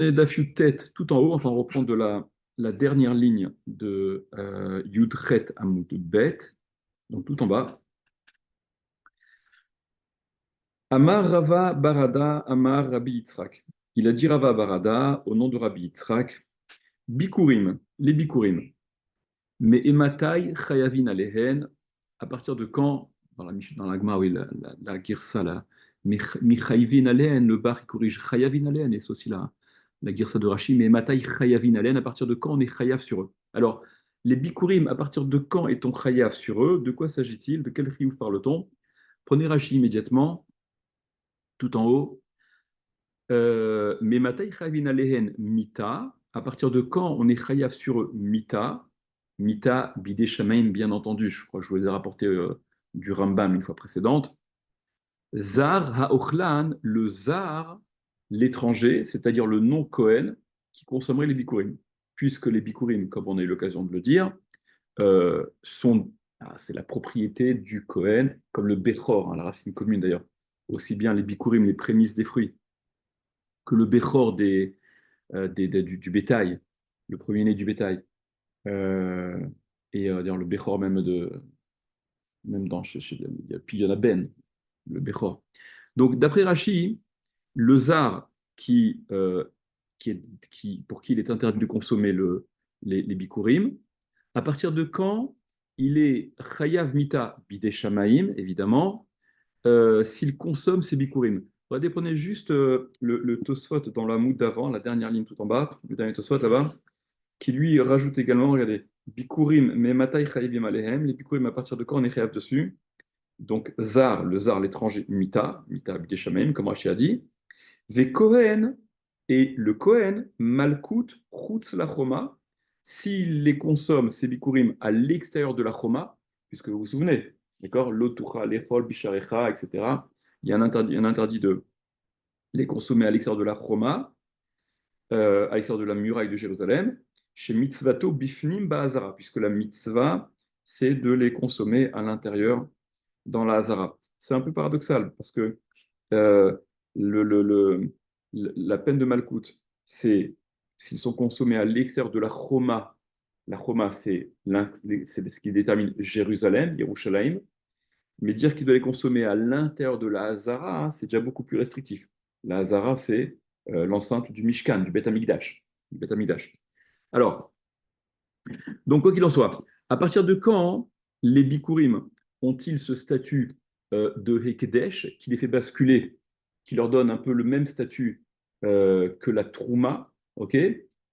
Et Daf tête tout en haut, enfin on reprend de la dernière ligne de Yud Chet Amud Bet, donc tout en bas. Amar Rava Barada, Amar Rabbi Yitzhak. Il a dit Rava Barada au nom de Rabbi Yitzhak, Bikurim, les Bikurim. Mais Ematai Chayavin Alehen, à partir de quand, dans la Gemara, oui, la Girsa, là, Michayvin Alehen, le bar qui corrige Chayavin Alehen, et c'est aussi la Girsa de Rashi, mais Ematai Chayavin Alehen, à partir de quand on est Chayav sur eux. Alors, les Bikurim, à partir de quand est-on Chayav sur eux? De quoi s'agit-il? De quel chiyuv parle-t-on? Prenez Rashi immédiatement, tout en haut. Mais Matai Chayavin Alehen Mita, à partir de quand on est Chayav sur eux? Mita, Mita Bidé Shamaim, bien entendu, je crois que je vous les ai rapportés du Rambam une fois précédente. Zar Haochlan, le Zar, l'étranger, c'est-à-dire le non-Kohen, qui consommerait les Bikurim. Puisque les Bikurim, comme on a eu l'occasion de le dire, sont, c'est la propriété du Kohen, comme le Bechor, hein, la racine commune d'ailleurs. Aussi bien les Bikurim, les prémices des fruits, que le Bechor du bétail, le premier-né du bétail. Euh, d'ailleurs, le Bechor même puis il y en a Ben, le Bechor. Donc, d'après Rashi, le Zar pour qui il est interdit de consommer les bikurim, à partir de quand il est Chayav Mita Bidei Shamaim, évidemment, s'il consomme ses bikurim. Regardez, prenez juste le Tosfot dans la moue d'avant, la dernière ligne tout en bas, le dernier Tosfot là-bas, qui lui rajoute également, regardez, bikurim me matai chayavim alehem, les bikurim à partir de quand on est chayav dessus. Donc Zar, le Zar, l'étranger, Mita Bidei Shamaim, comme Rashi a dit. Ve Kohen, et le Kohen, Malkut, Chutz la Choma, s'il les consomme, ces bikurim, à l'extérieur de la Choma, puisque vous vous souvenez, d'accord, l'Otucha, l'Echol, Bisharecha, etc., il y a un interdit de les consommer à l'extérieur de la Choma, à l'extérieur de la muraille de Jérusalem, chez Mitzvato Bifnim Ba'azara, puisque la mitzvah, c'est de les consommer à l'intérieur dans la Hazara. C'est un peu paradoxal, parce que euh, le, le- le- la peine de Malkout, c'est s'ils sont consommés à l'extérieur de la Choma. La Choma, c'est ce qui détermine Jérusalem, Yerushalayim. Mais dire qu'il doit les consommer à l'intérieur de la Hazara, hein, c'est déjà beaucoup plus restrictif. La Hazara, c'est l'enceinte du Mishkan, du Beth Amikdash. Du Beth Amikdash. Alors, donc, quoi qu'il en soit, à partir de quand les Bikurim ont-ils ce statut de Hekedesh qui les fait basculer, qui leur donne un peu le même statut que la Trouma, ok,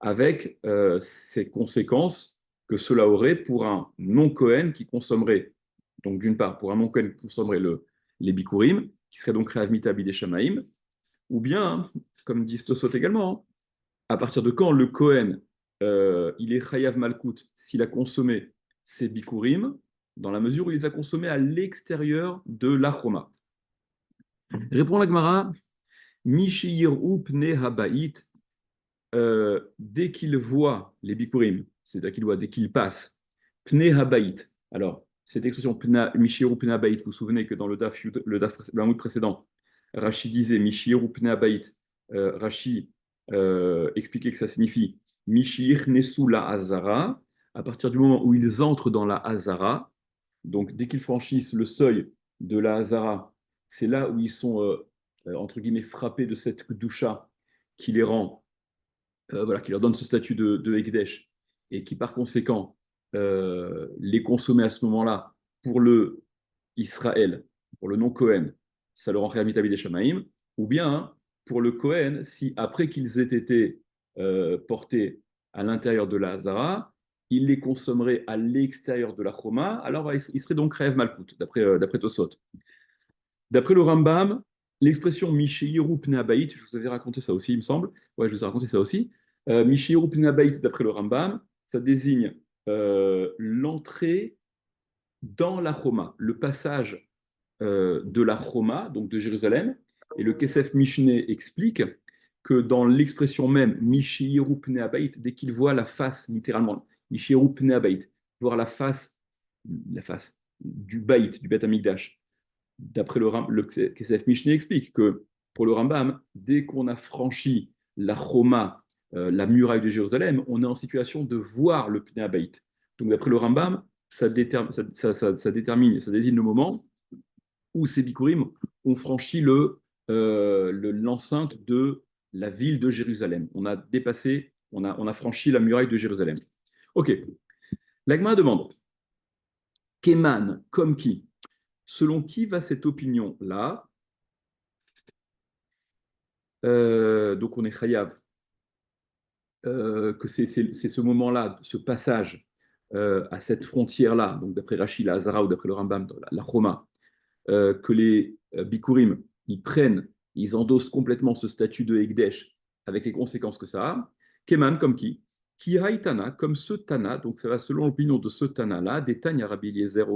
avec ces conséquences que cela aurait pour un non-Kohen qui consommerait, donc d'une part, pour un non-Kohen qui consommerait les Bikurim, qui serait donc Rehav Mita Bidei Shamaim, ou bien, hein, comme dit Stosot également, hein, à partir de quand le Kohen, il est Chayav Malkout s'il a consommé ses bikurim, dans la mesure où il les a consommés à l'extérieur de l'Achoma. Répond la Gemara, Mishir Upne Habait, dès qu'il voit les bikurim, c'est-à-dire qu'il voit, dès qu'il passe, Pne Habait. Alors, cette expression Mishir Upne Habait, vous vous souvenez que dans le daf précédent, Rashi disait Mishir Upne Habait, Rashi expliquait que ça signifie Mishir Nesu la Hazara, à partir du moment où ils entrent dans la Hazara, donc dès qu'ils franchissent le seuil de la Hazara, c'est là où ils sont, entre guillemets, frappés de cette doucha qui les rend, voilà, qui leur donne ce statut de Ekdesh, et qui par conséquent les consommer à ce moment-là pour le Israël, pour le non-Cohen, ça leur en fait des Shamaïm, ou bien hein, pour le Cohen, si après qu'ils aient été portés à l'intérieur de la Hazara, il les consommerait à l'extérieur de la Choma, alors il serait donc Rêve Malkout, d'après Tosot. D'après le Rambam, l'expression Mishéiru Pneabaït, je vous avais raconté ça aussi, il me semble. Ouais, je vous ai raconté ça aussi. Mishéiru Pneabaït, d'après le Rambam, ça désigne l'entrée dans la Choma, le passage de la Choma, donc de Jérusalem. Et le Kesef Mishneh explique que dans l'expression même Mishéiru Pneabaït, dès qu'il voit la face, littéralement, Mishéiru Pneabaït, voir la face du Baït, du Beth Amikdash, d'après le KSF Mishneh explique que pour le Rambam, dès qu'on a franchi la Choma, la muraille de Jérusalem, on est en situation de voir le Pnei Habait. Donc d'après le Rambam, ça détermine, ça désigne le moment où ces Bikurim ont franchi l'enceinte de la ville de Jérusalem. On a dépassé, on a franchi la muraille de Jérusalem. Ok. L'Agma demande, Keman, comme qui? Selon qui va cette opinion-là? Donc on est chayav, que c'est ce moment-là, ce passage à cette frontière-là, donc d'après Rachid, la Hazara ou d'après le Rambam, la Choma, que les Bikurim, ils prennent, ils endossent complètement ce statut de Ekdesh avec les conséquences que ça a. Keman, comme qui? Ki haïtana, comme ce Tana, donc ça va selon l'opinion de ce Tana-là, des Tanya Rabbi Eliezer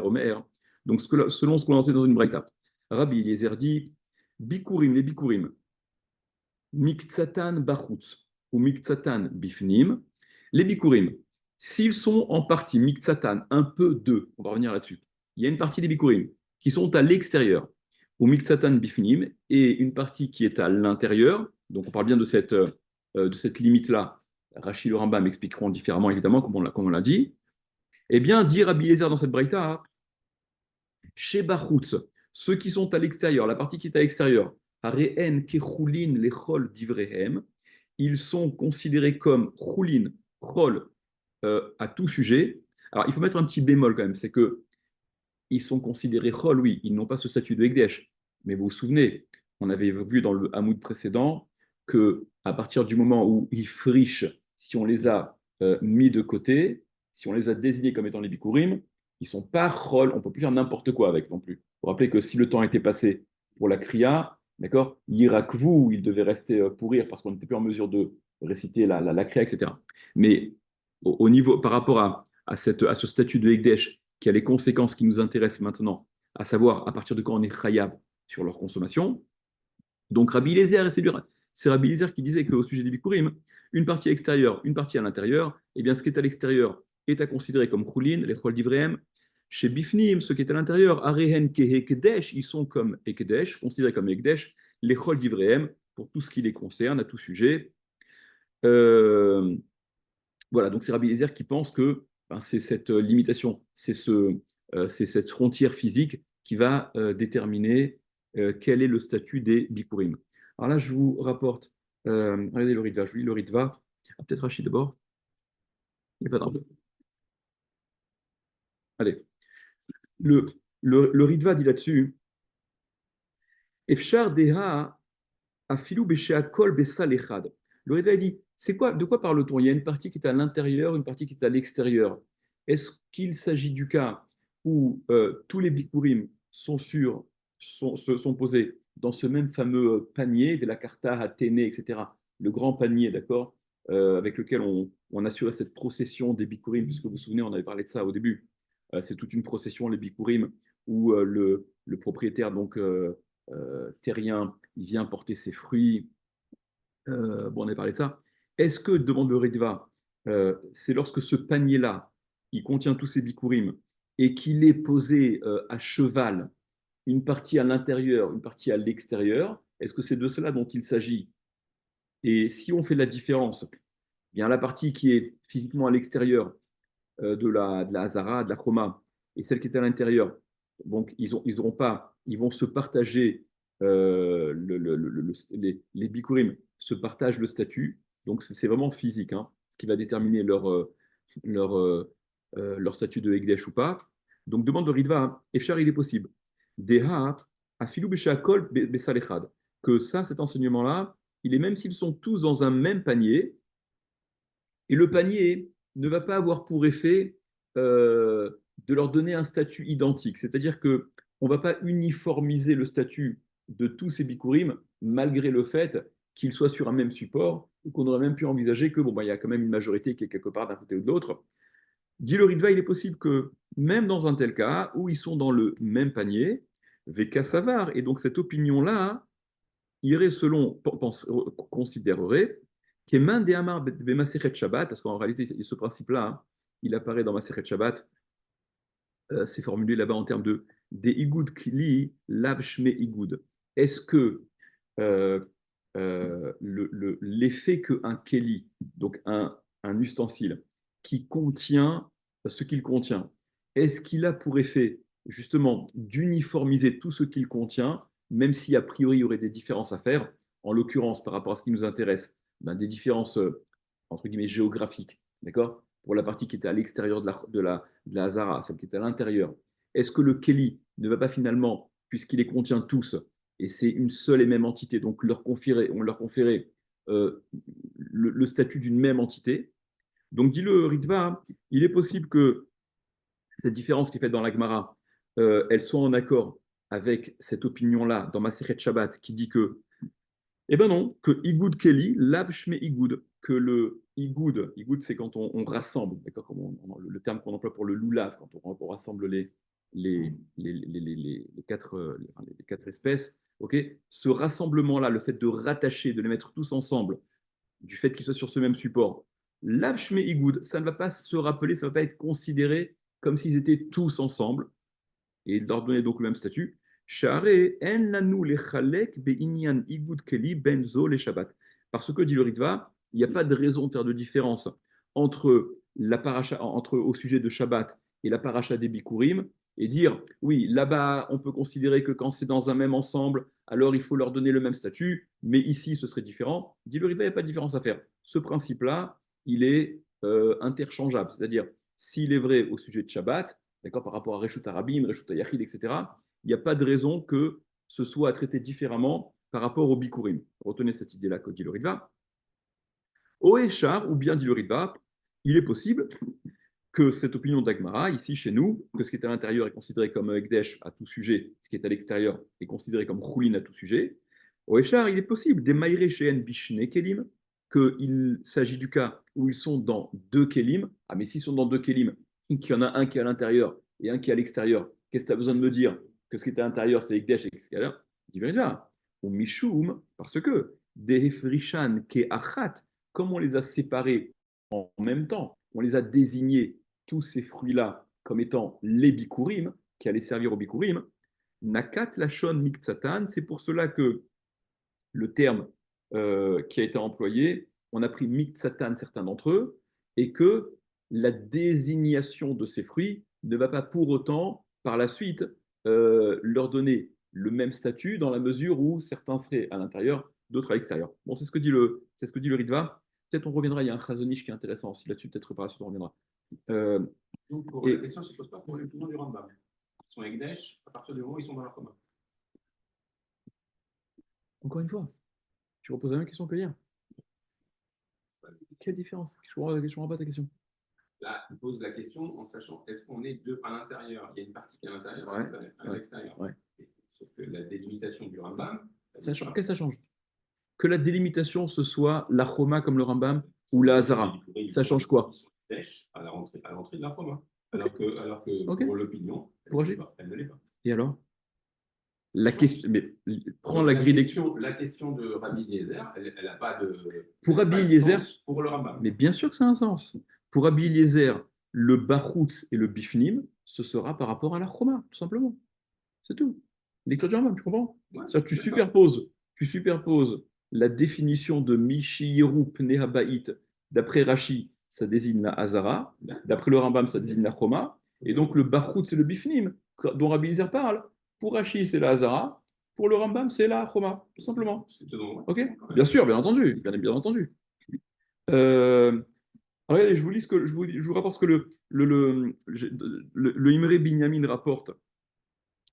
Omer, donc selon ce qu'on a enseigné dans une braïta. Rabbi Eliezer dit, Bikurim, les Bikurim, Miktsatan Bachutz ou Miktsatan Bifnim, les Bikurim, s'ils sont en partie Miktsatan, un peu d'eux, on va revenir là-dessus, il y a une partie des Bikurim qui sont à l'extérieur, ou Miktsatan Bifnim, et une partie qui est à l'intérieur, donc on parle bien de cette limite-là. Rachid et Rambam m'expliqueront différemment, évidemment, comme on l'a dit. Eh bien, dit Rabbi Eliezer dans cette braïta, chez Bachutz, ceux qui sont à l'extérieur, la partie qui est à l'extérieur, Hareen Kechulin Lechol Divrehem, ils sont considérés comme Chulin, Chol, à tout sujet. Alors, il faut mettre un petit bémol quand même, c'est que ils sont considérés Chol, oui, ils n'ont pas ce statut de Ekdesh. Mais vous vous souvenez, on avait vu dans le Hamoud précédent que à partir du moment où ils frichent, si on les a mis de côté, si on les a désignés comme étant les Bikurim, ils sont pas Chol, on ne peut plus faire n'importe quoi avec non plus. Vous vous rappelez que si le temps était passé pour la Kriya, d'accord, l'Irakvou, il devait rester pourrir parce qu'on n'était plus en mesure de réciter la Kriya, etc. Mais au niveau, par rapport à ce statut de Ekdesh, qui a les conséquences qui nous intéressent maintenant, à savoir à partir de quand on est chayav sur leur consommation. Donc Rabbi Eliezer, c'est Rabbi Eliezer qui disait qu'au sujet des bikurim, une partie extérieure, une partie à l'intérieur, et bien ce qui est à l'extérieur est à considérer comme choulin, les chol divrehem. Chez Bifnim, ce qui est à l'intérieur, arehen kehekdesh, ils sont comme ekdesh, considérés comme ekdesh, les chol divrehem, pour tout ce qui les concerne, à tout sujet. Euh, voilà, donc c'est Rabbi Eliezer qui pense que ben, c'est cette limitation, c'est cette frontière physique qui va déterminer quel est le statut des bikurim. Alors là, je vous rapporte, regardez le Ritva, je lis le Ritva. Ah, peut-être Rachid d'abord. Il n'y a pas d'arbre. Allez, le, le Ritva dit là-dessus, Efshar deha afilu kol besal echad. Le Ritva dit, c'est quoi, de quoi parle-t-on? Il y a une partie qui est à l'intérieur, une partie qui est à l'extérieur. Est-ce qu'il s'agit du cas où tous les bikurim sont posés dans ce même fameux panier, de la carta, Athénée, etc., le grand panier, d'accord, avec lequel on assurait cette procession des bikurim, puisque vous vous souvenez, on avait parlé de ça au début. C'est toute une procession, les bikurim, où le propriétaire donc terrien, il vient porter ses fruits. Bon, on avait parlé de ça. Est-ce que, demande le Ritva, c'est lorsque ce panier-là, il contient tous ces bikurim et qu'il est posé à cheval, une partie à l'intérieur, une partie à l'extérieur, est-ce que c'est de cela dont il s'agit? Et si on fait la différence, eh bien la partie qui est physiquement à l'extérieur de la Hazara, de la Choma, et celle qui est à l'intérieur, donc ils auront pas, ils vont se partager, les bikurim se partagent le statut, donc c'est vraiment physique, hein, ce qui va déterminer leur, leur statut de Ekdesh ou pas. Donc demande de Ritva, Efchar, il est possible. Deha, afilu b'shakol besal echad. Que ça, cet enseignement-là, il est même s'ils sont tous dans un même panier, et le panier ne va pas avoir pour effet de leur donner un statut identique. C'est-à-dire que on ne va pas uniformiser le statut de tous ces bikurim, malgré le fait qu'ils soient sur un même support, ou qu'on aurait même pu envisager que bon, bah, y a quand même une majorité qui est quelque part d'un côté ou de l'autre. Dit le Ritva, il est possible que même dans un tel cas, où ils sont dans le même panier, Veka Savar, et donc cette opinion-là irait selon, considérerait, que main des Amar Masechet Shabbat, parce qu'en réalité, ce principe-là, hein, il apparaît dans Masechet Shabbat, c'est formulé là-bas en termes de des igoud kli lav shme igoud. Est-ce que l'effet qu'un keli, donc un ustensile, qui contient ce qu'il contient, est-ce qu'il a pour effet justement d'uniformiser tout ce qu'il contient, même si a priori il y aurait des différences à faire, en l'occurrence par rapport à ce qui nous intéresse, ben, des différences entre guillemets géographiques, d'accord? Pour la partie qui était à l'extérieur de la Hazara, celle qui était à l'intérieur. Est-ce que le Keli ne va pas finalement, puisqu'il les contient tous, et c'est une seule et même entité, donc on leur conférait le statut d'une même entité. Donc dit le Ritva, il est possible que cette différence qui est faite dans l'Agmara, elle soit en accord avec cette opinion-là dans Maseret Shabbat qui dit que, eh ben non, que Igoud Keli, lav shme Igoud, que le Igoud c'est quand on rassemble, d'accord, le terme qu'on emploie pour le loulav, quand on rassemble les quatre espèces, ok, ce rassemblement-là, le fait de rattacher, de les mettre tous ensemble, du fait qu'ils soient sur ce même support, lav shme Igoud, ça ne va pas se rappeler, ça ne va pas être considéré comme s'ils étaient tous ensemble, et il leur donnait donc le même statut. Parce que, dit le Ritva, il n'y a pas de raison de faire de différence entre la paracha, entre au sujet de Shabbat et la paracha des Bikurim, et dire, oui, là-bas, on peut considérer que quand c'est dans un même ensemble, alors il faut leur donner le même statut, mais ici, ce serait différent. Dit le Ritva, il n'y a pas de différence à faire. Ce principe-là, il est interchangeable. C'est-à-dire, s'il est vrai au sujet de Shabbat, d'accord, par rapport à Reshut Arabim, Reshut Yachid, etc., il n'y a pas de raison que ce soit traité différemment par rapport au Bikurim. Retenez cette idée-là que dit le Ritva. Au Echar, ou bien dit le Ritva, il est possible que cette opinion d'Agmara, ici chez nous, que ce qui est à l'intérieur est considéré comme Ekdesh à tout sujet, ce qui est à l'extérieur est considéré comme Choulin à tout sujet. Au Echar, il est possible, des Maïre Shehen Bishne Kelim, qu'il s'agit du cas où ils sont dans deux Kelim. Ah, mais s'ils sont dans deux Kelim, qu'il y en a un qui est à l'intérieur et un qui est à l'extérieur, qu'est-ce que tu as besoin de me dire que ce qui est à l'intérieur, c'est Ekdesh et l'extérieur? Il dit là. Ou Mishum, parce que des Hefrishan Ke Achat, comme on les a séparés en même temps, on les a désignés, tous ces fruits-là, comme étant les bikurim, qui allaient servir aux bikurim, Nakat Lachon Miktsatan, c'est pour cela que le terme qui a été employé, on a pris Miktsatan, certains d'entre eux, et que la désignation de ces fruits ne va pas pour autant, par la suite, leur donner le même statut dans la mesure où certains seraient à l'intérieur, d'autres à l'extérieur. Bon, c'est ce que dit le Ritva. Peut-être on reviendra, il y a un Chazonish qui est intéressant aussi là-dessus, peut-être par la suite on reviendra. Donc, la question ne se pose pas pour l'opinion du Rambam. Ils sont Ekdesh à partir du moment où ils sont dans leur commun. Encore une fois, tu reposes la même question que hier. Quelle différence? Je ne comprends pas ta question. Là, il pose la question en sachant est-ce qu'on est deux à l'intérieur? Il y a une partie qui est à l'intérieur, à l'extérieur. Ouais. Sauf que la délimitation du Rambam. Qu'est-ce que ça change? Que la délimitation, ce soit la Choma comme le Rambam ou la Hazara. Ça change quoi? Ils sont à l'entrée de la Choma. Alors que okay. Pour l'opinion, elle ne l'est pas. Et alors la question, mais prends la grille d'équipe. La question de Rabbi Eliezer, elle n'a pas de. Pour Rabbi Eliezer, pour le Rambam. Mais bien sûr que ça a un sens. Pour Rabbi Eliezer, le Bachutz et le Bifnim, ce sera par rapport à la Choma, tout simplement. C'est tout. L'écriture du Rambam, tu comprends? Tu superposes la définition de Mishiyeru Pnehabaït d'après Rashi, ça désigne la Hazara, d'après le Rambam, ça désigne la Choma, et donc le Bachutz et le Bifnim, dont Rabbi Eliezer parle. Pour Rashi, c'est la Hazara, pour le Rambam, c'est la Choma, tout simplement. Ok? Bien sûr, bien entendu. Bien entendu. Regardez, je vous lis ce que je vous rapporte ce que le Imre Binyamin rapporte,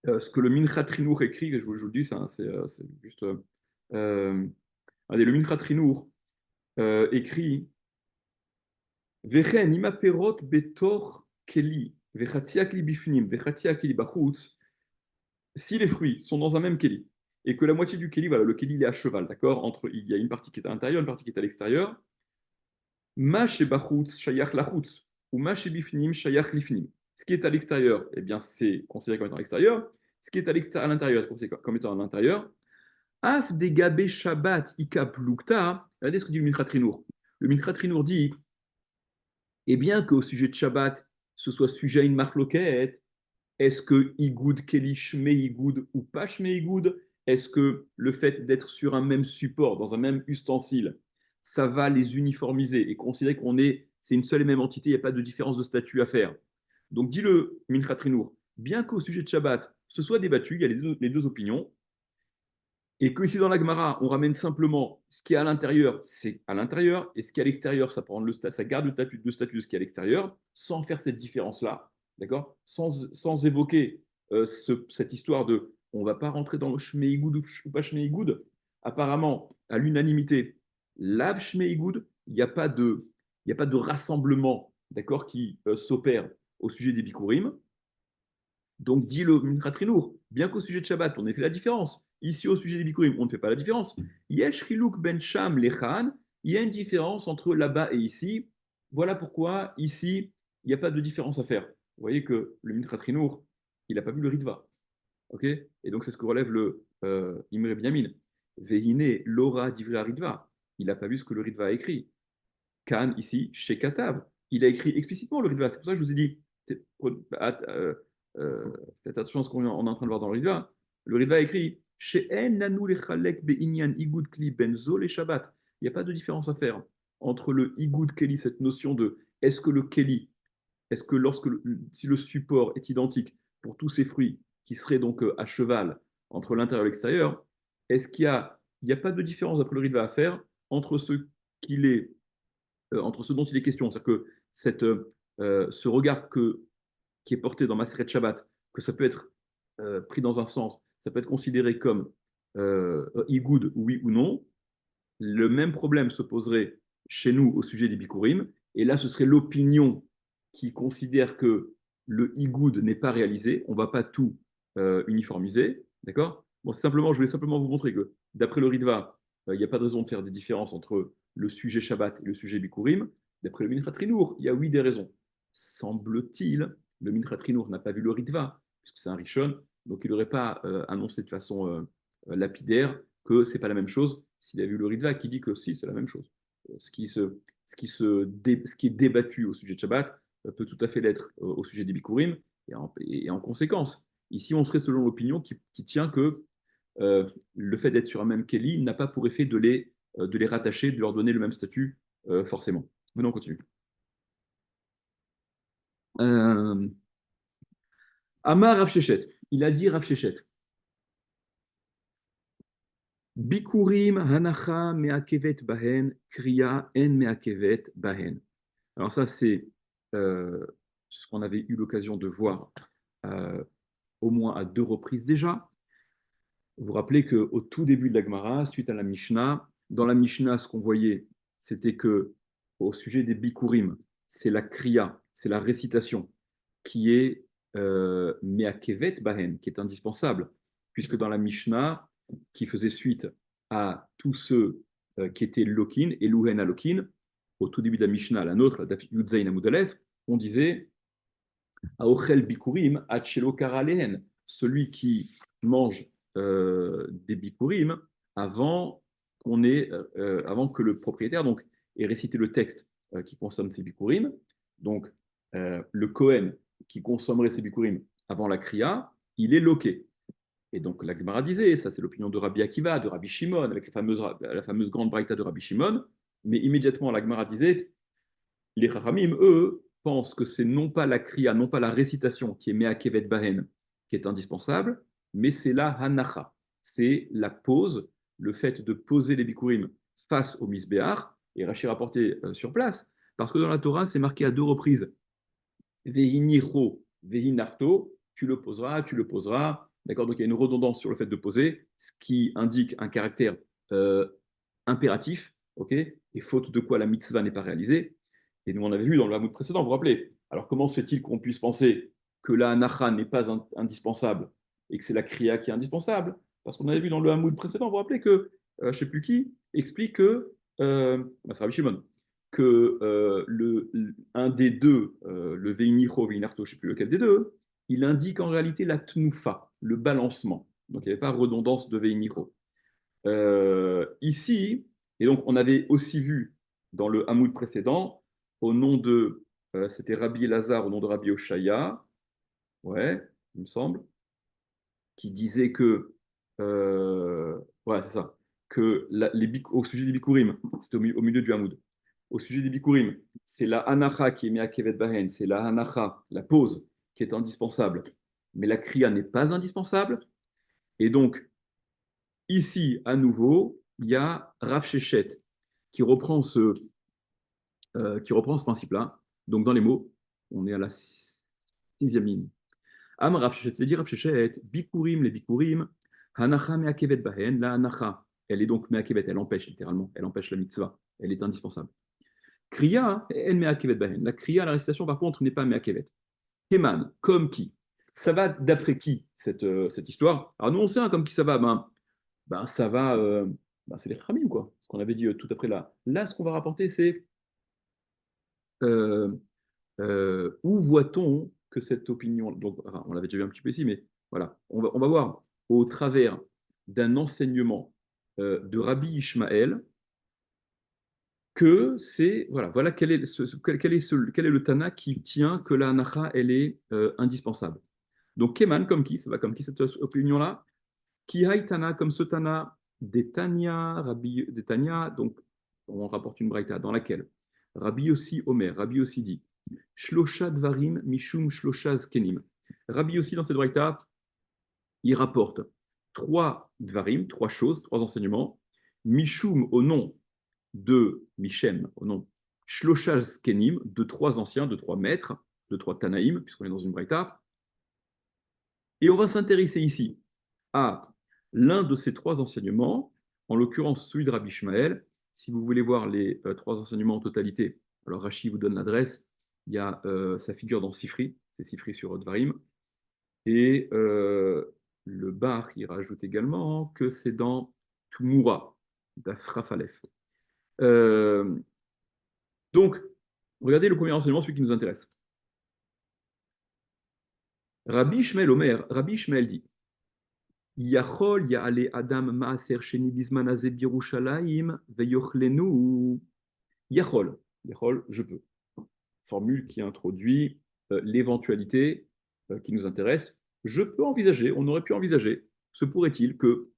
ce que le Minchat Trinour écrit, et je vous le dis, c'est juste. Allez, le Minchat Trinour écrit Vechen imaperot betor keli vechatiak li bifnim vechatiak li bachutz. Si les fruits sont dans un même keli et que la moitié du keli, voilà, le keli il est à cheval, d'accord, entre il y a une partie qui est à l'intérieur, une partie qui est à l'extérieur. Ma shebachutz shayach lachutz ou ma shebifnim shayach lifnim. Ce qui est à l'extérieur, eh bien, c'est considéré comme étant à l'extérieur. Ce qui est à l'intérieur, c'est considéré comme étant à l'intérieur. Af degabe Shabbat ikap lukta. Regardez ce que dit le Minchat Trinour. Le Minchat Trinour dit, eh bien qu'au sujet de Shabbat, ce soit sujet à une marloquette, est-ce que Igoud Keli Shme Igoud ou pas Shme Igoud? est-ce que le fait d'être sur un même support, dans un même ustensile, ça va les uniformiser et considérer c'est une seule et même entité, il n'y a pas de différence de statut à faire. Donc dis-le, Mincha Trinour, bien qu'au sujet de Shabbat, ce soit débattu, il y a les deux opinions, et que ici dans la Gemara, on ramène simplement ce qui est à l'intérieur, c'est à l'intérieur, et ce qui est à l'extérieur, ça garde le statut de ce qui est à l'extérieur, sans faire cette différence-là, d'accord, sans évoquer cette histoire de on ne va pas rentrer dans le Shmeigoud ou pas Shmeigoud. Apparemment, à l'unanimité, Lav Shmeigoud, il n'y a pas de rassemblement, d'accord, qui s'opère au sujet des Bikurim. Donc, dit le Minchatrinour, bien qu'au sujet de Shabbat, on ait fait la différence. Ici, au sujet des Bikurim, on ne fait pas la différence. Yesh Chiluk ben Sham lechan, il y a une différence entre là-bas et ici. Voilà pourquoi, ici, il n'y a pas de différence à faire. Vous voyez que le Minchatrinour, il n'a pas vu le Ritva. Okay, et donc, c'est ce que relève le Imre Binyamin. Vehine Lora Divra Ritva. Il n'a pas vu ce que le Ritva a écrit. Khan, ici, chez Katav. Il a écrit explicitement le Ritva. C'est pour ça que je vous ai dit, faites attention à ce qu'on est en train de voir dans le Ritva. Le Ritva a écrit chez Nanu lechalek be'inyan igud kli benzo les Shabbat. Il n'y a pas de différence à faire entre le igud keli, cette notion de est-ce que le keli, est-ce que si le support est identique pour tous ces fruits qui seraient donc à cheval entre l'intérieur et l'extérieur, est-ce il n'y a pas de différence après le Ritva à faire entre qu'il est entre ce dont il est question. C'est-à-dire que ce regard qui est porté dans Maseret Shabbat, que ça peut être pris dans un sens, ça peut être considéré comme Igoud, oui ou non, le même problème se poserait chez nous au sujet des Bikurim, et là ce serait l'opinion qui considère que le Igoud n'est pas réalisé, on ne va pas tout uniformiser, d'accord. Bon, je voulais simplement vous montrer que d'après le Ritva, il n'y a pas de raison de faire des différences entre le sujet Shabbat et le sujet Bikurim. D'après le Minchat Trinour, il y a oui des raisons. Semble-t-il, le Minchat Trinour n'a pas vu le Ritva, puisque c'est un Rishon, donc il n'aurait pas annoncé de façon lapidaire que c'est pas la même chose s'il a vu le Ritva qui dit que si, c'est la même chose. Ce qui est débattu au sujet de Shabbat peut tout à fait l'être au sujet des Bikurim, et en conséquence, ici on serait selon l'opinion qui tient que le fait d'être sur un même Kelly n'a pas pour effet de les rattacher, de leur donner le même statut forcément. Venons, on continue. Amar Rav Shechet, il a dit Rav Shechet, Bikurim hanacha meakevet bahen, kriya en meakevet bahen. Alors ça, c'est ce qu'on avait eu l'occasion de voir au moins à deux reprises déjà. Vous vous rappelez qu'au tout début de la Gemara, suite à la Mishnah, dans la Mishnah, ce qu'on voyait, c'était que au sujet des Bikurim, c'est la kriya, c'est la récitation qui est meakevet bahen, qui est indispensable, puisque dans la Mishnah, qui faisait suite à tous ceux qui étaient lokin et louhen à lokin, au tout début de la Mishnah, la nôtre, la Yudzaïn Amudalef, on disait Aochel Bikurim Achelo Karalehen, celui qui mange des Bikurim avant que le propriétaire donc, ait récité le texte qui concerne ces Bikurim. Donc, le Kohen qui consommerait ces Bikurim avant la Kriya, il est loqué. Et donc, la Gemara disait, ça c'est l'opinion de Rabbi Akiva, de Rabbi Shimon, avec la fameuse grande braïta de Rabbi Shimon, mais immédiatement la Gemara disait, les Chachamim, eux, pensent que c'est non pas la kriya, non pas la récitation qui est Meakevet Bahen, qui est indispensable, mais c'est la hanacha. C'est la pose, le fait de poser les bikurim face au misbéach, et Rachid rapporté sur place, parce que dans la Torah, c'est marqué à deux reprises Vehinicho, Vehinarto, tu le poseras, tu le poseras. D'accord. Donc il y a une redondance sur le fait de poser, ce qui indique un caractère euh, impératif, ok, et faute de quoi la mitzvah n'est pas réalisée. Et nous, on avait vu dans le Hamoud précédent, vous vous rappelez. Alors, comment se fait-il qu'on puisse penser que la hanacha n'est pas indispensable et que c'est la kriya qui est indispensable? Parce qu'on avait vu dans le Hamoud précédent, vous vous rappelez que, je ne sais plus qui, explique que, c'est Rabbi Shimon, que un des deux, le Veinicho, Veinarto, je ne sais plus lequel des deux, il indique en réalité la tnufa, le balancement. Donc, il n'y avait pas redondance de Veinicho. Ici, et donc on avait aussi vu dans le Hamoud précédent, au nom de, c'était Rabbi Lazare, au nom de Rabbi Oshaya, ouais, il me semble, qui disait que voilà, c'est ça. Que au sujet des bikurim, c'était au milieu du Hamoud. Au sujet des bikurim, c'est la hanacha qui est me'akevet bahen, c'est la hanacha, la pause, qui est indispensable. Mais la kriya n'est pas indispensable. Et donc, ici, à nouveau, il y a Rav Shechet qui reprend ce principe-là. Donc, dans les mots, on est à la sixième ligne. Am Rav Shechet, dit Rav Shechet, bikurim, les bikurim, hanacha me'akevet bahen, la hanacha, elle est donc me'akevet, elle empêche littéralement, elle empêche la mitzvah, elle est indispensable. Kriya, en me'akevet bahen. La kriya, la récitation, par contre, n'est pas me'akevet. Keman, comme qui? Ça va d'après qui, cette histoire? Alors, nous, on sait comme qui ça va. Ça va, c'est les Khamim, quoi. Ce qu'on avait dit tout après là. Là, ce qu'on va rapporter, c'est euh, où voit-on que cette opinion, donc enfin, on l'avait déjà vu un petit peu ici, mais voilà, on va voir au travers d'un enseignement de Rabbi Ishmaël que c'est, voilà quel est, quel est le Tana qui tient que la Hanacha, elle est indispensable. Donc, Keman, comme qui? Ça va comme qui cette opinion-là? Qui Tana, comme ce Tana, des Tanya, des Tanya, donc on rapporte une braïta dans laquelle Rabbi Yossi Omer, Rabbi Yossi dit Shlosha Dvarim Mishum Shlosha Zkenim. Rabbi Yossi, dans cette braïta, il rapporte trois Dvarim, trois choses, trois enseignements, Mishum au nom de Mishem, au nom Shlosha Zkenim, de trois anciens, de trois maîtres, de trois Tanaïm, puisqu'on est dans une braïta. Et on va s'intéresser ici à l'un de ces trois enseignements, en l'occurrence celui de Rabbi Ishmael. Si vous voulez voir les trois enseignements en totalité, alors Rashi vous donne l'adresse, il y a sa figure dans Sifri, c'est Sifri sur Dvarim, et le Bar, il rajoute également que c'est dans Tumura, d'Afrafalef. Donc, regardez le premier enseignement, celui qui nous intéresse. Rabbi Ishmael Omer, Rabbi Ishmael dit Yachol ya'ale Adam ma'aser sheni bizman hazeh birushalayim veyochlenu. Yachol, je peux. Formule qui introduit l'éventualité qui nous intéresse. Je peux envisager, on aurait pu envisager, se pourrait-il que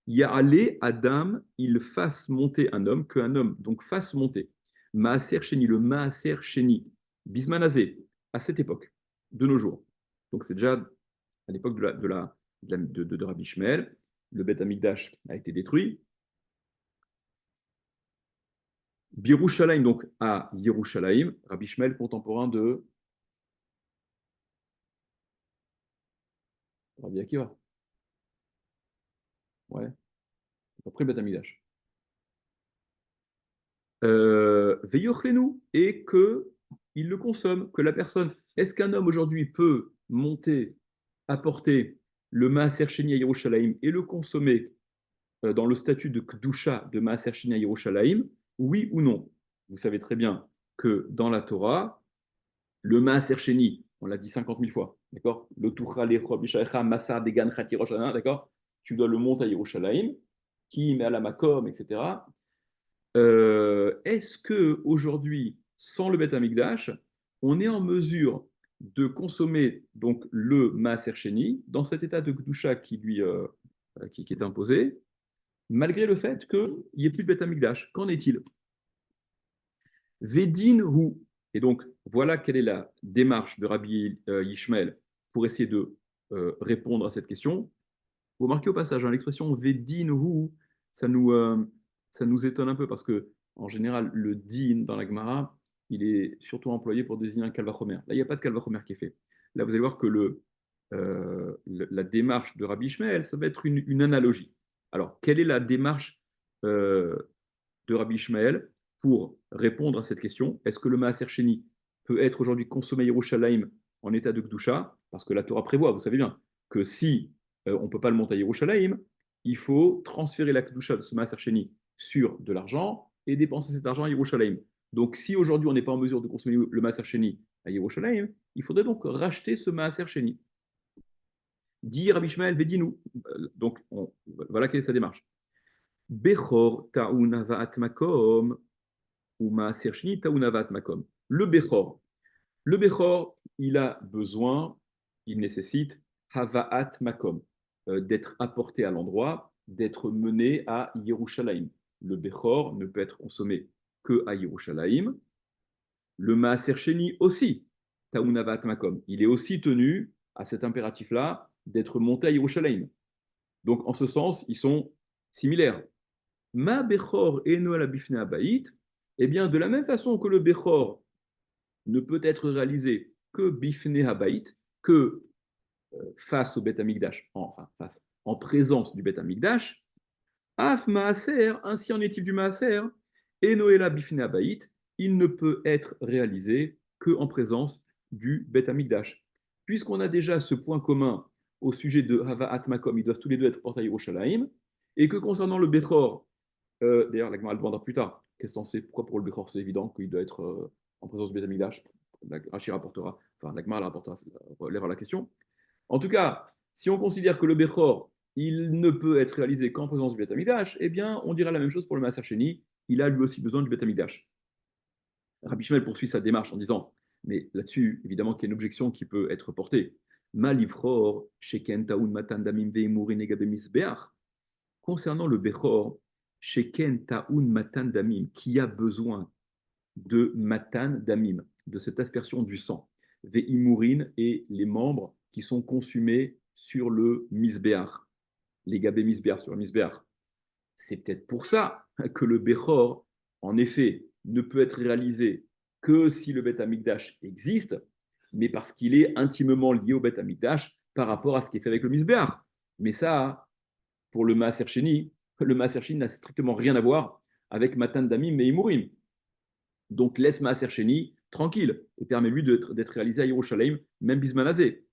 ya'ale Adam, il fasse monter un homme, qu'un homme donc fasse monter ma'aser sheni, le ma'aser sheni, bizman hazeh, à cette époque, de nos jours. Donc c'est déjà à l'époque de Rabbi Ishmael. Le Beth Amikdash a été détruit. Birushalayim, donc à Yerushalayim, Rabbi Ishmael, contemporain de Rabbi Akiva. Ouais, après le Beth Amikdash. Veyochlenu, et qu'il le consomme, que la personne. Est-ce qu'un homme aujourd'hui peut monter, apporter le Maaser Sheni à Yerushalayim et le consommer dans le statut de Kdusha de Maaser Sheni à Yerushalayim? Oui ou non? Vous savez très bien que dans la Torah, le Maaser Sheni, on l'a dit 50 000 fois, d'accord? Le Tuchra Lechob Mishaecha Masar Degan Chati Rosh Hashanah, d'accord? Tu dois le monter à Yerushalayim, qui met à la Makom, etc. Est-ce que aujourd'hui, sans le Beth Amikdash, on est en mesure de consommer donc le Maaser Sheni dans cet état de Kedusha qui est imposé, malgré le fait qu'il n'y ait plus de Beth Amikdash? Qu'en est-il? Vedin hu. Et donc, voilà quelle est la démarche de Rabbi Ishmael pour essayer de répondre à cette question. Vous remarquez au passage, l'expression Vedin hu, ça nous étonne un peu parce que, en général, le din dans la Gemara, il est surtout employé pour désigner un kalvachomer. Là, il n'y a pas de kalvachomer qui est fait. Là, vous allez voir que la démarche de Rabbi Ishmael, ça va être une analogie. Alors, quelle est la démarche euh, de Rabbi Ishmael pour répondre à cette question? Est-ce que le Maaser Sheni peut être aujourd'hui consommé à Yerushalayim en état de Kedusha? Parce que la Torah prévoit, vous savez bien, que si on ne peut pas le monter à Yerushalayim, il faut transférer la Kedusha de ce Maaser Sheni sur de l'argent et dépenser cet argent à Yerushalayim. Donc si aujourd'hui on n'est pas en mesure de consommer le Maaser Sheni à Yerushalayim, il faudrait donc racheter ce Maaser Sheni. Dit Rabbi Ishmael, Vedinu. Donc voilà quelle est sa démarche. Bechor ta'unavaat makom ou maaser sheni ta'unavaat makom. Le Bechor, il a besoin, il nécessite havaat makom, d'être apporté à l'endroit, d'être mené à Yerushalayim. Le Bechor ne peut être consommé que à Yerushalayim. Le Maaser Sheni aussi, Taounavat Makom, il est aussi tenu à cet impératif-là d'être monté à Yerushalayim. Donc, en ce sens, ils sont similaires. Ma Bechor eno ala bifnei habayit, eh bien, de la même façon que le Bechor ne peut être réalisé que bifnei habayit, que face au Beth Amikdash, enfin face, en présence du Beth Amikdash, Af Maaser, ainsi en est-il du Maaser, et Noéla Bifnei Habayit, il ne peut être réalisé qu'en présence du Beth Amikdash. Puisqu'on a déjà ce point commun au sujet de Hava Makom, ils doivent tous les deux être portés à Yerushalayim, et que concernant le Bechor, d'ailleurs la Gemara le demandera plus tard, qu'est-ce que t'en sais, pourquoi pour le Bechor c'est évident qu'il doit être en présence du Beth Amikdash, Rashi rapportera, enfin la Gemara rapportera, relèvera la question. En tout cas, si on considère que le Bechor, il ne peut être réalisé qu'en présence du Beth Amikdash, eh bien, on dira la même chose pour le Maaser Sheni. Il a lui aussi besoin du Beth Amikdash. Rabbi Shmuel poursuit sa démarche en disant, mais là-dessus, évidemment, qu'il y a une objection qui peut être portée. Malivchor, sheken taun matan damim veimurin egabe misbeach. Concernant le Bechor, sheken taun matan damim, qui a besoin de matan damim, de cette aspersion du sang, veimurin et les membres qui sont consumés sur le misbeach, les gabé misbeach sur le misbeach. C'est peut-être pour ça que le Bechor, en effet, ne peut être réalisé que si le Beth Amikdash existe, mais parce qu'il est intimement lié au Beth Amikdash par rapport à ce qui est fait avec le misbeach. Mais ça, pour le Maaser Sheni, le Maaser Sheni n'a strictement rien à voir avec Matan Damim et Imurim. Donc laisse Maaser Sheni tranquille et permets-lui d'être réalisé à Yerushalayim, même Bismanazé.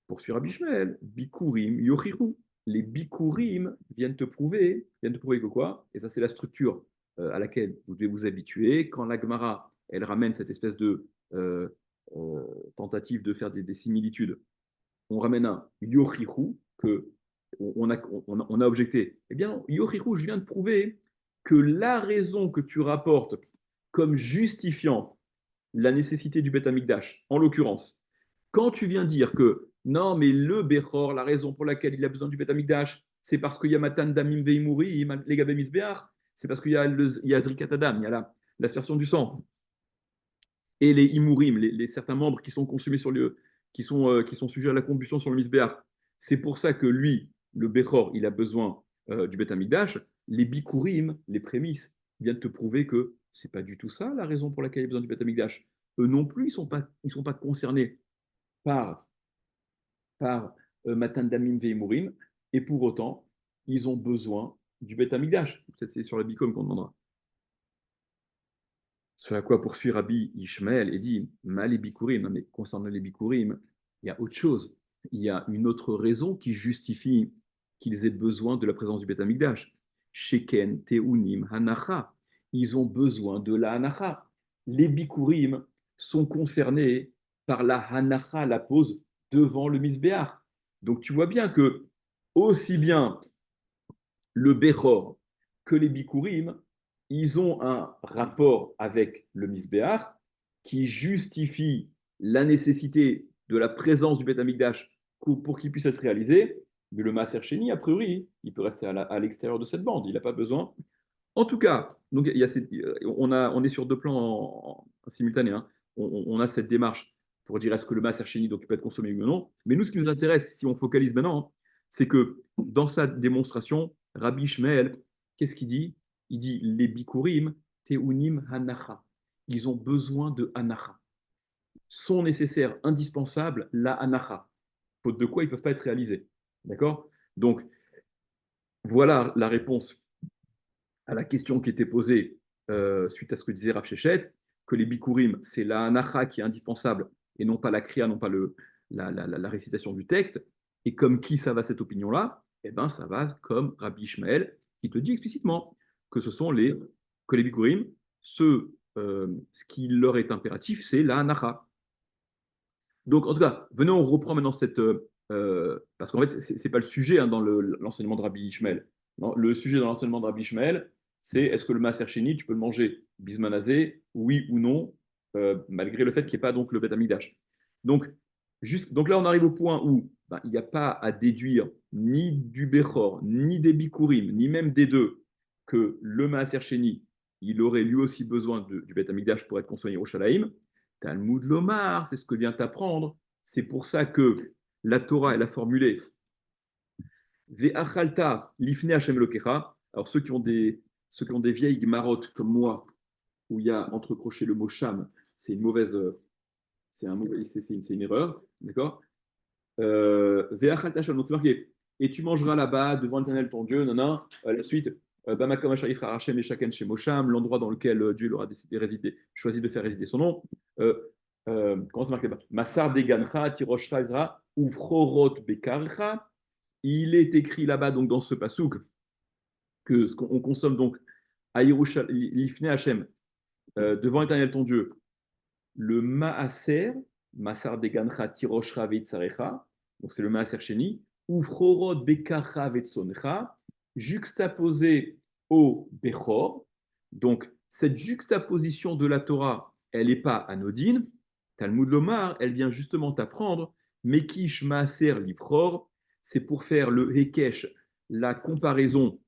Poursuit Rabbi Shmuel, Bikurim Yochiru. Les Bikurim viennent te prouver que quoi? Et ça, c'est la structure à laquelle vous devez vous habituer. Quand la Gemara, elle ramène cette espèce de tentative de faire des similitudes, on ramène un Yochiru que on a objecté. Eh bien, Yochiru, je viens de prouver que la raison que tu rapportes comme justifiant la nécessité du Beth Amikdash, en l'occurrence, quand tu viens dire que non, mais le Bechor, la raison pour laquelle il a besoin du Beth Amikdash, c'est parce qu'il y a Matan Damim Veimuri, les Gabé Misbeach, c'est parce qu'il y a Zrikat Adam, il y a l'aspersion du sang. Et les Imurim, certains membres qui sont consumés sur le, qui sont sujets à la combustion sur le Misbeach. C'est pour ça que lui, le Bechor, il a besoin du Beth Amikdash. Les Bikurim, les prémices, viennent te prouver que c'est pas du tout ça la raison pour laquelle il a besoin du Beth Amikdash. Eux non plus, ils sont pas concernés par, Matan Damim Veimurim, et pour autant, ils ont besoin du Beth Amikdash. Peut-être c'est sur la Bikom qu'on demandera. Ce à quoi poursuit Rabbi Ishmael et dit Mal les Bikurim. Non, mais concernant les Bikurim, il y a autre chose. Il y a une autre raison qui justifie qu'ils aient besoin de la présence du Beth Amikdash. Sheken, Teunim, Hanacha. Ils ont besoin de la Hanacha. Les Bikurim sont concernés par la Hanacha, la pose devant le Misbéach. Donc tu vois bien que aussi bien le Bechor que les Bikurim, ils ont un rapport avec le Misbéach qui justifie la nécessité de la présence du Beth Amikdash pour qu'il puisse être réalisé. Mais le Maaser Sheni, a priori, il peut rester à l'extérieur de cette bande. Il n'a pas besoin. En tout cas, donc, on est sur deux plans en simultané. Hein. On a cette démarche pour dire est-ce que le Maaser Sheni donc, peut être consommé ou non. Mais nous, ce qui nous intéresse, si on focalise maintenant, hein, c'est que dans sa démonstration, Rabbi Shmuel, qu'est-ce qu'il dit? Il dit les bikurim teunim hanacha. Ils ont besoin de hanacha. Sont nécessaires, indispensables, la hanacha. Faute de quoi ils ne peuvent pas être réalisés. D'accord? Donc, voilà la réponse à la question qui était posée suite à ce que disait Rav Shechet, que les bikurim, c'est la hanacha qui est indispensable et non pas la kriya, non pas la récitation du texte. Et comme qui ça va cette opinion-là? Eh bien, ça va comme Rabbi Ishmael qui te dit explicitement que que les bikurim, ce qui leur est impératif, c'est la hanacha. Donc, en tout cas, venez, on reprend maintenant cette. Parce qu'en fait, c'est pas le sujet hein, dans l'enseignement de Rabbi Ishmael. Non, le sujet dans l'enseignement de Rabbi Ishmael, c'est est-ce que le Maaser Sheni, tu peux le manger bismanazé, oui ou non, malgré le fait qu'il n'y ait pas donc le Beth Amikdash. Donc, donc là, on arrive au point où ben, il n'y a pas à déduire ni du Bechor, ni des Bikurim, ni même des deux, que le Maaser Sheni, il aurait lui aussi besoin du Beth Amikdash pour être consommé Yerushalayim. Talmud Lomar, c'est ce que vient t'apprendre. C'est pour ça que la Torah, elle a formulé Ve'achalta lifne Hashem Elokecha. Alors ceux qui ont des vieilles gemarotes comme moi, où il y a entrecroché le mot sham, c'est une mauvaise, c'est une erreur, d'accord. Ve'achalta Hashem, donc c'est marqué. Et tu mangeras là-bas devant l'Éternel ton Dieu, nanana. La suite, Bamakom Asher Yifra Hashem et Shaken chez Mosham, l'endroit dans lequel Dieu aura décidé résider, choisi de faire résider son nom. Comment c'est marqué là-bas? Masar degancha, tiroshra ezra, ufrorot bekarcha. Il est écrit là-bas, donc dans ce pasouk, que ce qu'on consomme donc à l'Ifne Hashem, devant l'Éternel ton Dieu, le maaser, masar degancha, tiroshra veitzarecha, donc c'est le maaser sheni, ufrorot bekarcha veitsoncha, juxtaposé au bechor. Donc cette juxtaposition de la Torah, elle n'est pas anodine. Talmud Lomar, elle vient justement t'apprendre Mekish Maaser Livror, c'est pour faire le Hekesh, la comparaison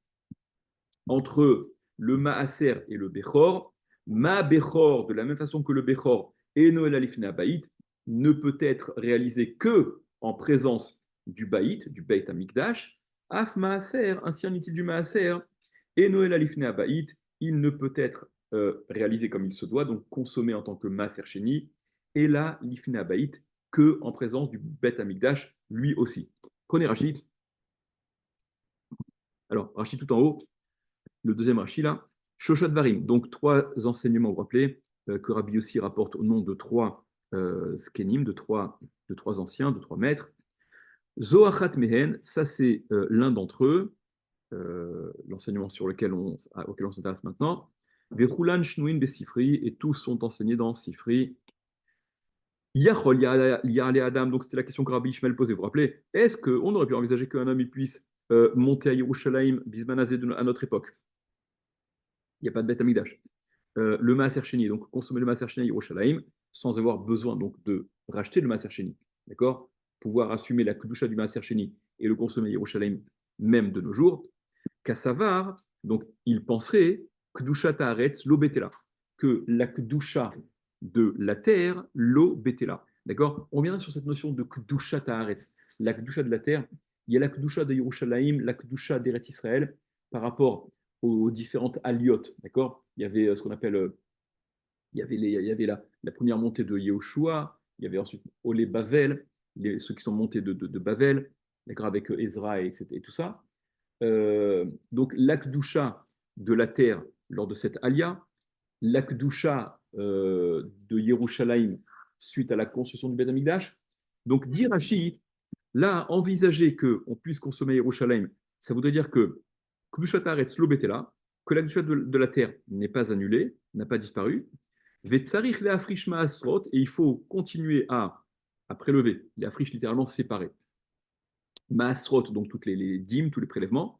entre le Maaser et le Bechor. Ma Bechor, de la même façon que le Bechor et Noël Alifne Baït, ne peut être réalisé que en présence du Baït, du Beit Amikdash. Af Maaser, ainsi en est-il du Maaser, et Noël Alifne Baït, il ne peut être réalisé comme il se doit, donc consommé en tant que Maaser Sheni, et là, l'Ifne Baït, que en présence du Beit Amikdash, lui aussi. Prenez Rachid. Alors, Rachid tout en haut, le deuxième Rashi là, Shoshat Varim. Donc, trois enseignements, vous vous rappelez, que Rabbi Yossi rapporte au nom de trois skenim, de trois anciens, de trois maîtres. Zoachat Mehen, ça c'est l'un d'entre eux, l'enseignement auquel on s'intéresse maintenant. Vechulan Shnuin Besifri, et tous sont enseignés dans Sifri. Yachol Yarle Adam, donc c'était la question que Rabbi Ishmael posait, vous vous rappelez, est-ce qu'on aurait pu envisager qu'un homme puisse monter à Yerushalayim, Bismanazé à notre époque? Il n'y a pas de Beth Amikdash. Le Maaser Sheni, donc consommer le Maaser Sheni à Yerushalayim, sans avoir besoin donc de racheter le Maaser Sheni, d'accord? Pouvoir assumer la Kedusha du Maaser Sheni et le consommer à Yerushalayim, même de nos jours. Kassavar, donc il penserait Kedusha Ta'aretz lo betela, que la Kedusha de la terre, lo betela, d'accord? On reviendra sur cette notion de Kedusha Ta'aretz, la Kedusha de la terre. Il y a la Kedusha de Yerushalayim, la Kedusha d'Eretz Israël, par rapport aux différentes aliotes, d'accord? Il y avait ce qu'on appelle, il y avait la première montée de Yehoshua, il y avait ensuite Olé Bavel, ceux qui sont montés de Bavel, d'accord, avec Ezra et tout ça. Donc l'Akdusha de la terre lors de cette alia, l'Akdusha de Yerushalayim suite à la construction du Beth Amikdash. Donc dire Rashi, là, envisager qu'on puisse consommer Yerushalayim, ça voudrait dire que Kedushat Haaretz lo betela, que la Kedusha de la terre n'est pas annulée, n'a pas disparu. Vetzarich leafrish maasrot, et il faut continuer à prélever, les afrish littéralement séparés. Maasrot, donc toutes les dîmes, tous les prélèvements.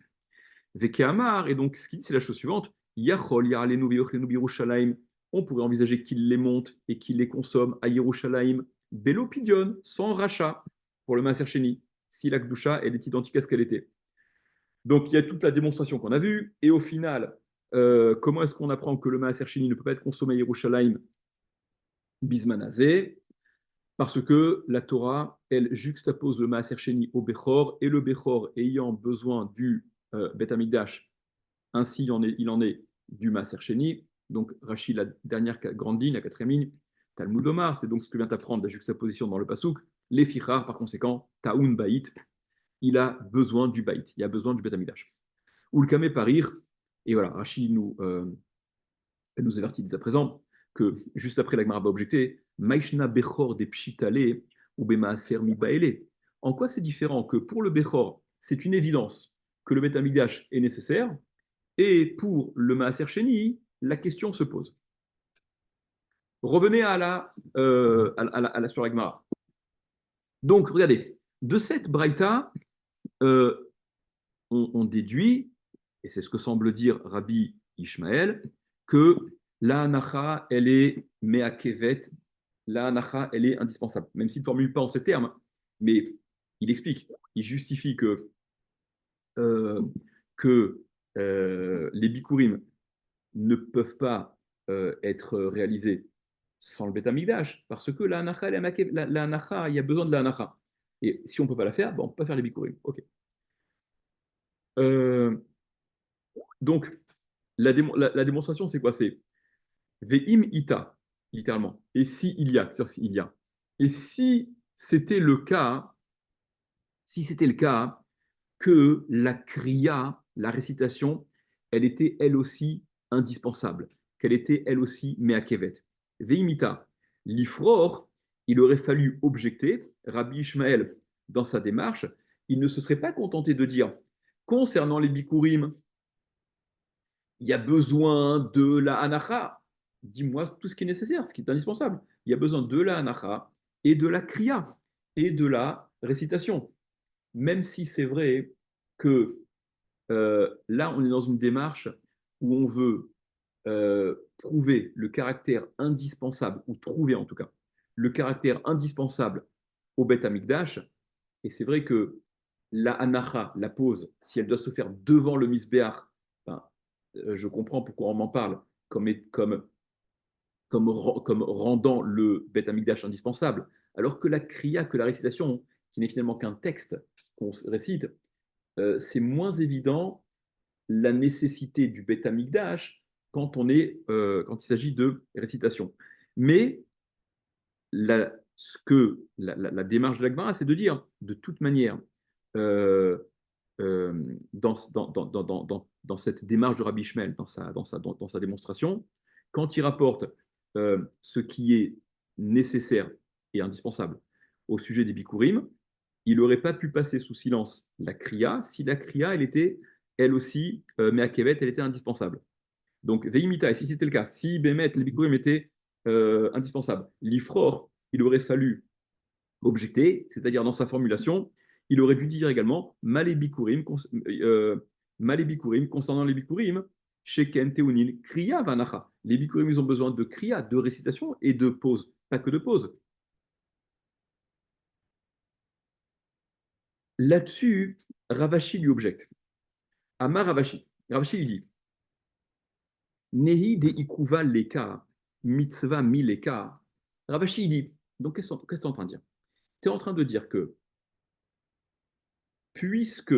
Vekeamar, et donc ce qu'il dit, c'est la chose suivante Yachol yaralenu veyochlenu birushalayim, on pourrait envisager qu'il les monte et qu'il les consomme à Yerushalayim, Belopidion, sans rachat, pour le Maaser Sheni, si la Kedusha, elle est identique à ce qu'elle était. Donc il y a toute la démonstration qu'on a vue, et au final, comment est-ce qu'on apprend que le Maaser Sheni ne peut pas être consommé à Yerushalayim Bismanazé? Parce que la Torah, elle juxtapose le Maaser Sheni au Bechor, et le Bechor ayant besoin du Beth Amikdash, ainsi il en est du Maaser Sheni. Donc Rashi, la dernière grande ligne, la quatrième ligne, Talmud Omar, c'est donc ce que vient d'apprendre la juxtaposition dans le Pasuk. Les Fichar, par conséquent, Taoun Baït, il a besoin du Baït, il a besoin du Beth Amikdash. Ulkame Parir, et voilà, Rashi nous avertit dès à présent que juste après la Gemara va objecter, Maishna Bechor des Pshitale ou Bemaaser Mibaele. En quoi c'est différent que pour le Bechor, c'est une évidence que le Beth Amikdash est nécessaire, et pour le Maaser Sheni, la question se pose. Revenez sur la Gemara. Donc, regardez, de cette Braïta, on déduit, et c'est ce que semble dire Rabbi Ishmael, que la hanacha, elle est meakevet, la hanacha, elle est indispensable. Même s'il ne formule pas en ces termes, mais il explique, il justifie euh, que les bikurim ne peuvent pas être réalisés sans le Beth Amikdash, parce que la hanacha, la hanacha, il y a besoin de la hanacha. Et si on ne peut pas la faire, bon, on peut pas faire les bikurim. Ok. Euh, donc, la démonstration, c'est quoi? C'est ve'im ita, littéralement. Et si il y a, c'est-à-dire s'il y a. Et si c'était le cas, si c'était le cas que la kriya, la récitation, elle était elle aussi indispensable, qu'elle était elle aussi meakevet. Veimita, l'ifror, il aurait fallu objecter, Rabbi Ishmael, dans sa démarche, il ne se serait pas contenté de dire, concernant les bikurim, il y a besoin de la hanacha. Dis-moi tout ce qui est nécessaire, ce qui est indispensable. Il y a besoin de la hanacha et de la kriya et de la récitation. Même si c'est vrai que là, on est dans une démarche où on veut prouver le caractère indispensable, ou trouver en tout cas, le caractère indispensable au Beth Amikdash. Et c'est vrai que la hanacha, la pause, si elle doit se faire devant le misbéach, ben, je comprends pourquoi on m'en parle comme rendant le Beth Amikdash indispensable, alors que la kriya, que la récitation, qui n'est finalement qu'un texte qu'on récite, c'est moins évident la nécessité du Beth Amikdash quand il s'agit de récitation. Mais la démarche de l'Agmara, c'est de dire, de toute manière, euh, dans cette démarche de Rabbi Ishmael, dans sa démonstration, quand il rapporte ce qui est nécessaire et indispensable au sujet des Bikurim, il n'aurait pas pu passer sous silence la Kriya si la Kriya, elle était, elle aussi, mais à Kevet, elle était indispensable. Donc, Veimita, et si c'était le cas, si Bémet, les Bikurim étaient indispensables, l'Ifror, il aurait fallu objecter, c'est-à-dire dans sa formulation, il aurait dû dire également Malébikurim concernant les Bikurim, Sheken Teunin, Kriya Vanacha. Les Bikurim, ils ont besoin de Kriya, de récitation et de pause, pas que de pause. Là-dessus, Ravashi lui objecte. Amar Ravashi. Ravashi lui dit Nehi de ikuva leka, mitzvah mi leka. Ravashi il dit donc qu'est-ce que tu es en train de dire? Tu es en train de dire que puisque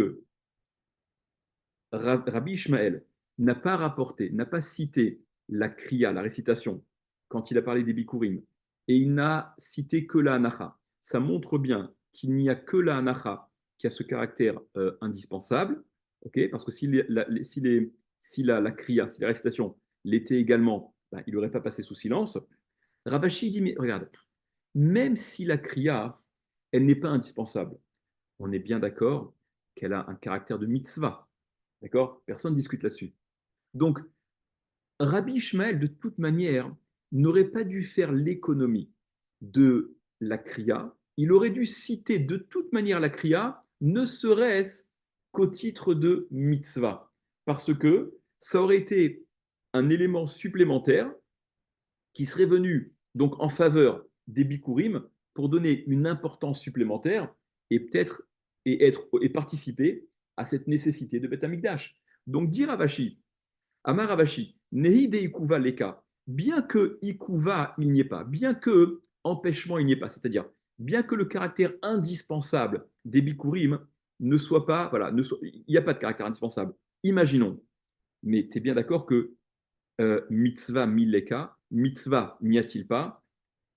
Rabbi Ishmael n'a pas rapporté, n'a pas cité la kriya, la récitation, quand il a parlé des bikurim, et il n'a cité que la hanacha. Ça montre bien qu'il n'y a que la hanacha qui a ce caractère indispensable, ok? Parce que si la kriya, si la récitation l'était également, ben, il n'aurait pas passé sous silence. Ravashi dit, mais regarde, même si la kriya, elle n'est pas indispensable, on est bien d'accord qu'elle a un caractère de mitzvah. D'accord? Personne ne discute là-dessus. Donc, Rabbi Ishmael, de toute manière, n'aurait pas dû faire l'économie de la kriya. Il aurait dû citer de toute manière la kriya, ne serait-ce qu'au titre de mitzvah. Parce que ça aurait été un élément supplémentaire qui serait venu donc en faveur des bikurim pour donner une importance supplémentaire et peut-être et participer à cette nécessité de Beth Amikdash. Donc dire Ravashi, Amar Ravashi, Nehi de Ikuva Leka, bien que Ikuva il n'y ait pas, bien que empêchement il n'y ait pas, c'est-à-dire bien que le caractère indispensable des bikurim ne soit pas, voilà, il n'y a pas de caractère indispensable. Imaginons, mais tu es bien d'accord que mitzvah mileka, mitzvah n'y a-t-il pas,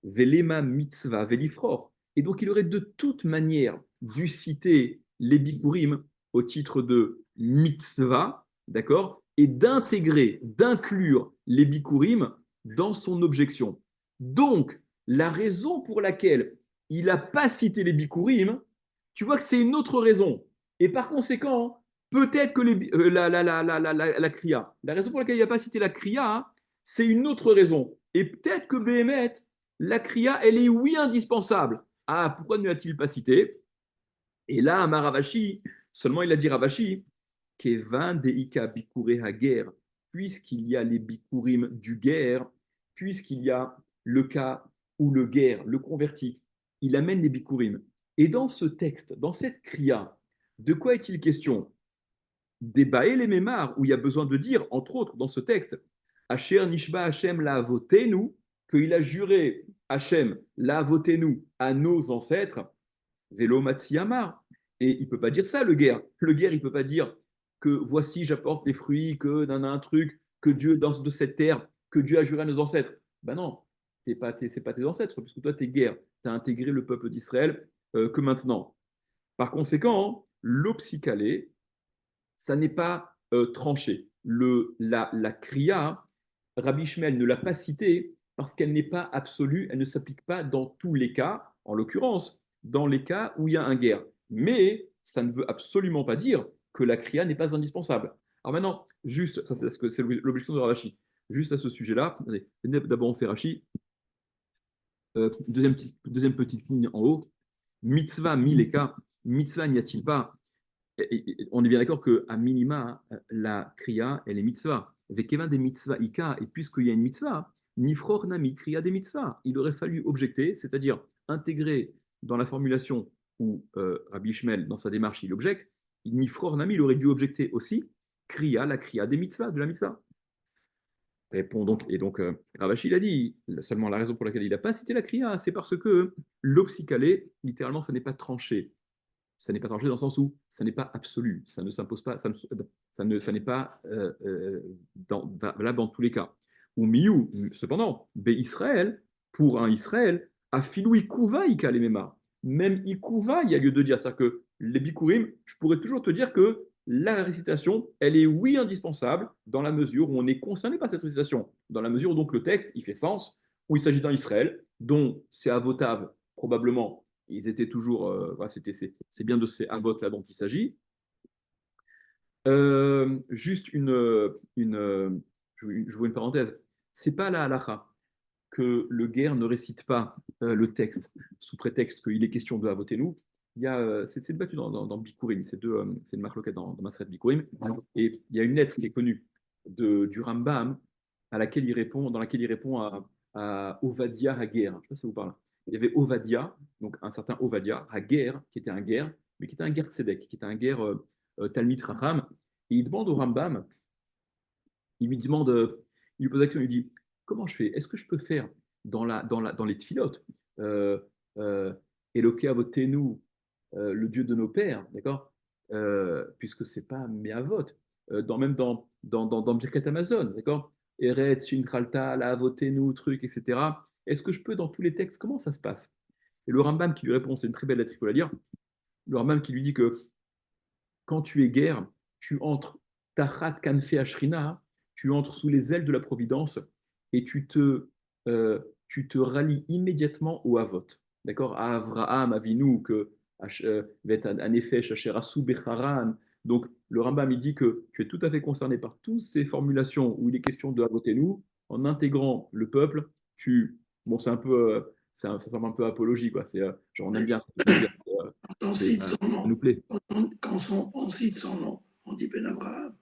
velema mitzvah velifror. Et donc il aurait de toute manière dû citer les bikurim au titre de mitzvah, d'accord, et d'intégrer, d'inclure les bikurim dans son objection. Donc la raison pour laquelle il n'a pas cité les bikurim, tu vois que c'est une autre raison. Et par conséquent, peut-être que la kriya, la raison pour laquelle il n'a pas cité la kriya, c'est une autre raison. Et peut-être que Béhémet, la kriya, elle est oui indispensable. Ah, pourquoi ne l'a-t-il pas cité? Et là, Maravashi, seulement il a dit Ravashi, Kevan deika bikure hager, puisqu'il y a les bikurim du guerre, puisqu'il y a le cas où le guerre, le converti, il amène les bikurim. Et dans ce texte, dans cette kriya, de quoi est-il question? Des Baal et Mémar, où il y a besoin de dire, entre autres, dans ce texte, Asher Nishba Hashem la nous, qu'il a juré Hashem la nous à nos ancêtres, Velo Matsiyamar. Et il ne peut pas dire ça, le guerre. Le guerre, il ne peut pas dire que voici, j'apporte les fruits, que d'un un truc, que Dieu, dans de cette terre, que Dieu a juré à nos ancêtres. Ben non, ce n'est pas tes ancêtres, puisque toi, tu es guerre. Tu as intégré le peuple d'Israël que maintenant. Par conséquent, l'opsicalé, ça n'est pas tranché. La kriya, Rabbi Ishmael ne l'a pas citée parce qu'elle n'est pas absolue, elle ne s'applique pas dans tous les cas, en l'occurrence, dans les cas où il y a un guerre. Mais ça ne veut absolument pas dire que la kriya n'est pas indispensable. Alors maintenant, juste, ça c'est l'objection de Ravashi, juste à ce sujet-là, d'abord on fait Rashi, deuxième petite ligne en haut, mitzvah mileka, mitzvah n'y a-t-il pas? On est bien d'accord qu'à minima, la kriya, elle est mitzvah. Vekeva des mitzvah ika, et puisqu'il y a une mitzvah, nifror nami kriya des mitzvah. Il aurait fallu objecter, c'est-à-dire intégrer dans la formulation où Rabbi Ishmael, dans sa démarche, il objecte, nifror nami, il aurait dû objecter aussi kriya, la kriya des mitzvahs, de la mitzvah. Répond donc, et donc Ravashi l'a dit, seulement la raison pour laquelle il n'a pas cité la kriya, c'est parce que l'opsicalé, littéralement, ça n'est pas tranché. Ça n'est pas tranché dans le sens où ça n'est pas absolu, ça ne s'impose pas, ça n'est pas valable dans tous les cas. Ou miou, cependant, Israël, pour un Israël, afilou ikouva ikalemema. Même ikouva, il y a lieu de dire, c'est-à-dire que les bikurim, je pourrais toujours te dire que la récitation, elle est oui indispensable dans la mesure où on est concerné par cette récitation, dans la mesure où donc le texte, il fait sens, où il s'agit d'un Israël, dont c'est avotav, probablement ils étaient toujours. C'est bien de ces avotes là dont il s'agit. Juste je vois une parenthèse. C'est pas la halacha que le guerre ne récite pas le texte sous prétexte qu'il est question de avotez-nous. C'est débattu dans Bikurim, c'est une marloquette dans Masret Bikurim, et il y a une lettre qui est connue du Rambam dans laquelle il répond à Ovadia Haguer. Je ne sais pas si ça vous parle. Il y avait Ovadia, donc un certain Ovadia, Haguer, qui était un guerre, mais qui était un guerre tzedek, qui était un guerre Talmid Raham, et il demande au Rambam, il lui demande, il lui pose la question, il lui dit, comment je fais? Est-ce que je peux faire dans les tfilotes Eloke avotenu, le Dieu de nos pères, d'accord, puisque c'est pas Me'avot, même dans Birkat Amazon, d'accord, Eretz, Shinkralta, la avotenu, truc, etc. Est-ce que je peux dans tous les textes? Comment ça se passe? Et le Rambam qui lui répond, c'est une très belle lettre, il faut la lire. Le Rambam qui lui dit que quand tu es guerre, tu entres Tachat Kanfe Ashrina, tu entres sous les ailes de la Providence et tu te rallies immédiatement au Havot. D'accord? À Avraham, Avinu, que Anefesh, Asherasu, Becharan. Donc, le Rambam, il dit que tu es tout à fait concerné par toutes ces formulations où il est question de Havotenu. En intégrant le peuple, bon, c'est un peu, ça semble un peu apologie, quoi. Genre, on aime bien ça, quand on cite son ça nom, nous plaît. quand on cite son nom, on dit Ben Abraham.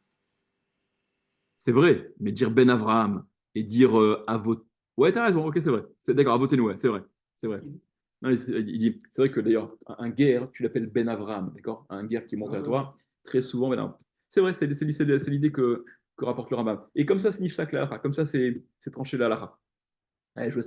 C'est vrai, mais dire Ben Avraham et dire Avot. Ouais, t'as raison, ok, c'est vrai. D'accord, Avotenu, ouais, c'est vrai. C'est vrai. Non, il dit, c'est vrai que d'ailleurs, un guerre, tu l'appelles Ben Avraham, d'accord? Un guerre qui monte à toi, très souvent, Ben Avraham. C'est vrai, c'est l'idée que rapporte le Rambam. Et comme ça, c'est Nifsak la halakha. Comme ça, c'est tranché la halakha. Allez, je